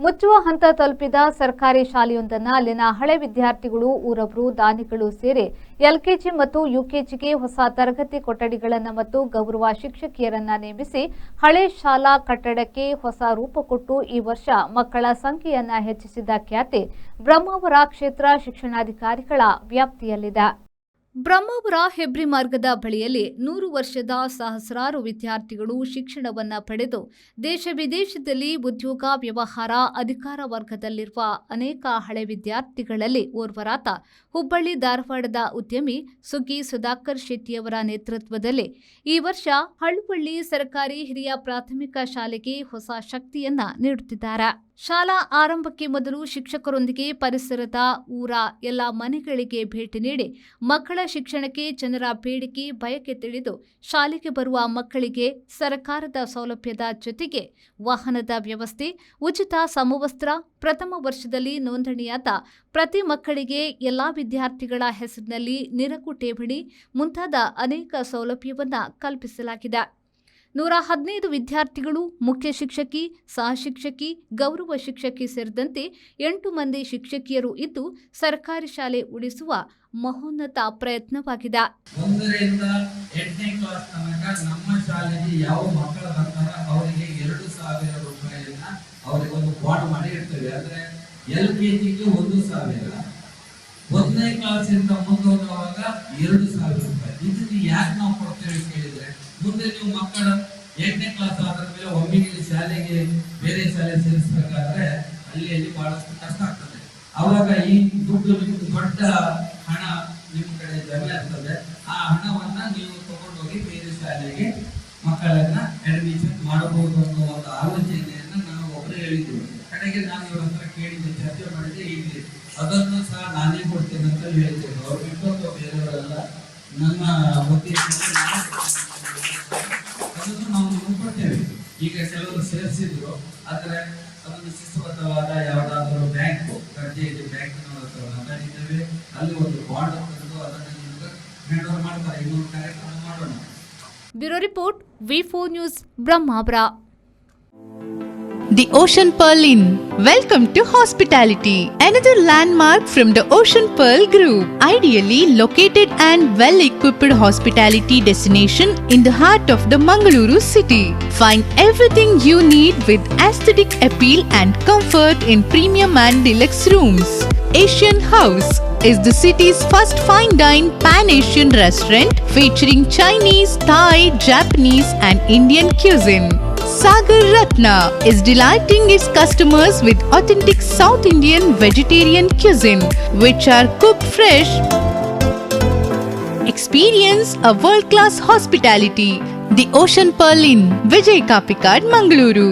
ಮುಚ್ಚುವ ಹಂತ ತಲುಪಿದ ಸರ್ಕಾರಿ ಶಾಲೆಯೊಂದನ್ನು ಅಲ್ಲಿನ ಹಳೆ ವಿದ್ಯಾರ್ಥಿಗಳು ಊರವರು ದಾನಿಗಳು ಸೇರಿ ಎಲ್ಕೆಜಿ ಮತ್ತು ಯುಕೆಜಿಗೆ ಹೊಸ ತರಗತಿ ಕೊಠಡಿಗಳನ್ನು ಮತ್ತು ಗೌರವ ಶಿಕ್ಷಕಿಯರನ್ನ ನೇಮಿಸಿ ಹಳೆ ಶಾಲಾ ಕಟ್ಟಡಕ್ಕೆ ಹೊಸ ರೂಪ ಕೊಟ್ಟು ಈ ವರ್ಷ ಮಕ್ಕಳ ಸಂಖ್ಯೆಯನ್ನ ಹೆಚ್ಚಿಸಿದ ಖ್ಯಾತಿ ಬ್ರಹ್ಮಾವರ ಕ್ಷೇತ್ರ ಶಿಕ್ಷಣಾಧಿಕಾರಿಗಳ ವ್ಯಾಪ್ತಿಯಲ್ಲಿದೆ. ಬ್ರಹ್ಮಾವರ ಹೆಬ್ರಿ ಮಾರ್ಗದ ಬಳಿಯಲ್ಲಿ 100 ವರ್ಷದ ಸಹಸ್ರಾರು ವಿದ್ಯಾರ್ಥಿಗಳು ಶಿಕ್ಷಣವನ್ನ ಪಡೆದು ದೇಶ ವಿದೇಶದಲ್ಲಿ ಉದ್ಯೋಗ ವ್ಯವಹಾರ ಅಧಿಕಾರ ವರ್ಗದಲ್ಲಿರುವ ಅನೇಕ ಹಳೆ ವಿದ್ಯಾರ್ಥಿಗಳಲ್ಲಿ ಓರ್ವರಾದ ಹುಬ್ಬಳ್ಳಿ ಧಾರವಾಡದ ಉದ್ಯಮಿ ಸುಗ್ಗಿ ಸುಧಾಕರ್ ಶೆಟ್ಟಿಯವರ ನೇತೃತ್ವದಲ್ಲಿ ಈ ವರ್ಷ ಹಳುವಳ್ಳಿ ಸರ್ಕಾರಿ ಹಿರಿಯ ಪ್ರಾಥಮಿಕ ಶಾಲೆಗೆ ಹೊಸ ಶಕ್ತಿಯನ್ನ ನೀಡುತ್ತಿದ್ದಾರೆ. ಶಾಲಾ ಆರಂಭಕ್ಕೆ ಮೊದಲು ಶಿಕ್ಷಕರೊಂದಿಗೆ ಪರಿಸರದ ಊರ ಎಲ್ಲ ಮನೆಗಳಿಗೆ ಭೇಟಿ ನೀಡಿ ಮಕ್ಕಳ ಶಿಕ್ಷಣಕ್ಕೆ ಜನರ ಬೇಡಿಕೆ ಬಯಕೆ ತಿಳಿದು ಶಾಲೆಗೆ ಬರುವ ಮಕ್ಕಳಿಗೆ ಸರ್ಕಾರದ ಸೌಲಭ್ಯದ ಜೊತೆಗೆ ವಾಹನದ ವ್ಯವಸ್ಥೆ, ಉಚಿತ ಸಮವಸ್ತ್ರ, ಪ್ರಥಮ ವರ್ಷದಲ್ಲಿ ನೋಂದಣಿಯಾದ ಪ್ರತಿ ಮಕ್ಕಳಿಗೆ ಎಲ್ಲಾ ವಿದ್ಯಾರ್ಥಿಗಳ ಹೆಸರಿನಲ್ಲಿ ನಿರಕು ಠೇವಣಿ ಮುಂತಾದ ಅನೇಕ ಸೌಲಭ್ಯವನ್ನು ಕಲ್ಪಿಸಲಾಗಿದೆ. 115 ವಿದ್ಯಾರ್ಥಿಗಳು, ಮುಖ್ಯ ಶಿಕ್ಷಕಿ, ಸಹಶಿಕ್ಷಕಿ, ಗೌರವ ಶಿಕ್ಷಕಿ ಸೇರಿದಂತೆ 8 ಮಂದಿ ಶಿಕ್ಷಕಿಯರು ಇದ್ದು ಸರ್ಕಾರಿ ಶಾಲೆ ಉಳಿಸುವ ಮಹೋನ್ನತ ಪ್ರಯತ್ನವಾಗಿದೆ. 1ರಿಂದ 8ನೇ ಕ್ಲಾಸ್ ತನಕ ನಮ್ಮ ಶಾಲೆಗೆ ಯಾವ ಮಕ್ಕಳು ಬರ್ತಾರ ಅವರಿಗೆ 2,000 ರೂಪಾಯಿಯನ್ನ ಅವರಿಗೆ ಒಂದು ಬಾಂಡ್ ಮಾಡಿ ಇರ್ತೇವೆ. ಅಂದ್ರೆ LKGಗೆ 1,000, 1ನೇ ಕ್ಲಾಸ್ ಇಂದ ಮುಂದೆ ಹೋಗುವಾಗ 2,000 ರೂಪಾಯಿ. ಇದನ್ನ ಯಾಕೆ ನಾವು ಕೊಡ್ತೇವೆ ಕೇಳಿದ್ರೆ, ಮುಂದೆ ನೀವು ಮಕ್ಕಳ 8ನೇ ಕ್ಲಾಸ್ ಆದ ಮೇಲೆ ಒಮ್ಮೆಗೆ ಶಾಲೆಗೆ ಬೇರೆ ಶಾಲೆ ಸೇರಿಸಬೇಕಾದ್ರೆ ಅಲ್ಲಿ ಬಹಳಷ್ಟು ಕಷ್ಟ ಆಗ್ತದೆ. ಅವಾಗ ಈ ದುಡ್ಡು ದೊಡ್ಡ ಹಣ ನಿಮ್ಮ ಕಡೆ ಜಮೆ ಆಗ್ತದೆ. ಆ ಹಣವನ್ನ ನೀವು ತಗೊಂಡೋಗಿ ಬೇರೆ ಶಾಲೆಗೆ ಮಕ್ಕಳನ್ನ ಅಡ್ಮಿಷನ್ ಮಾಡಬಹುದು ಅನ್ನೋ ಒಂದು ಆಲೋಚನೆಯನ್ನ ನಾವು ಒಬ್ಬರು ಹೇಳಿದ್ವಿ. ಕಡೆಗೆ ನಾನು ಇವ್ರ ಹತ್ರ ಕೇಳಿದ್ದೆ, ಚರ್ಚೆ ಮಾಡಿದ್ದೆ. ಈಗ ಅದನ್ನು ಸಹ ನಾನೇ ಕೊಡ್ತೇನೆ ಅಂತ ಹೇಳ್ತೇನೆ. ಅವ್ರು ಬಿಟ್ಟು ಬೇರೆಯವರೆಲ್ಲ ನಮ್ಮ ವತಿಯಿಂದ ಅದನ್ನು ನಾವು ಕೊಡ್ತೇವೆ. ಈಗ ಕೆಲವರು ಸೇರಿಸಿದ್ರು, ಆದ್ರೆ ಅದನ್ನು ಶಿಸ್ತುಬದ್ಧವಾದ ಯಾವುದಾದರೂ ಬ್ಯಾಂಕ್ ಕಚೇರಿ ಬ್ಯಾಂಕಿನವರಿದ್ದೇವೆ, ಅಲ್ಲಿ ಒಂದು ಬಾಂಡ್ ತಂದು ಅದನ್ನು ನಿಮಗೆ ಹ್ಯಾಂಡ್ ಓವರ್ ಮಾಡ್ತಾರೆ. ಇನ್ನೊಂದು ಕಾರ್ಯಕ್ರಮ ಮಾಡೋಣ. Bureau report, V4 news, Brahmavar. The Ocean Pearl Inn. Welcome to hospitality. Another landmark from the Ocean Pearl Group. Ideally located and well-equipped hospitality destination in the heart of the Mangaluru city. Find everything you need with aesthetic appeal and comfort in premium and deluxe rooms. Asian House is the city's first fine dine pan-Asian restaurant featuring Chinese, Thai, Japanese and Indian cuisine. Sagar Ratna is delighting its customers with authentic South Indian vegetarian cuisine, which are cooked fresh. Experience a world-class hospitality. The Ocean Pearl Inn, Vijay Kapikad, Mangaluru.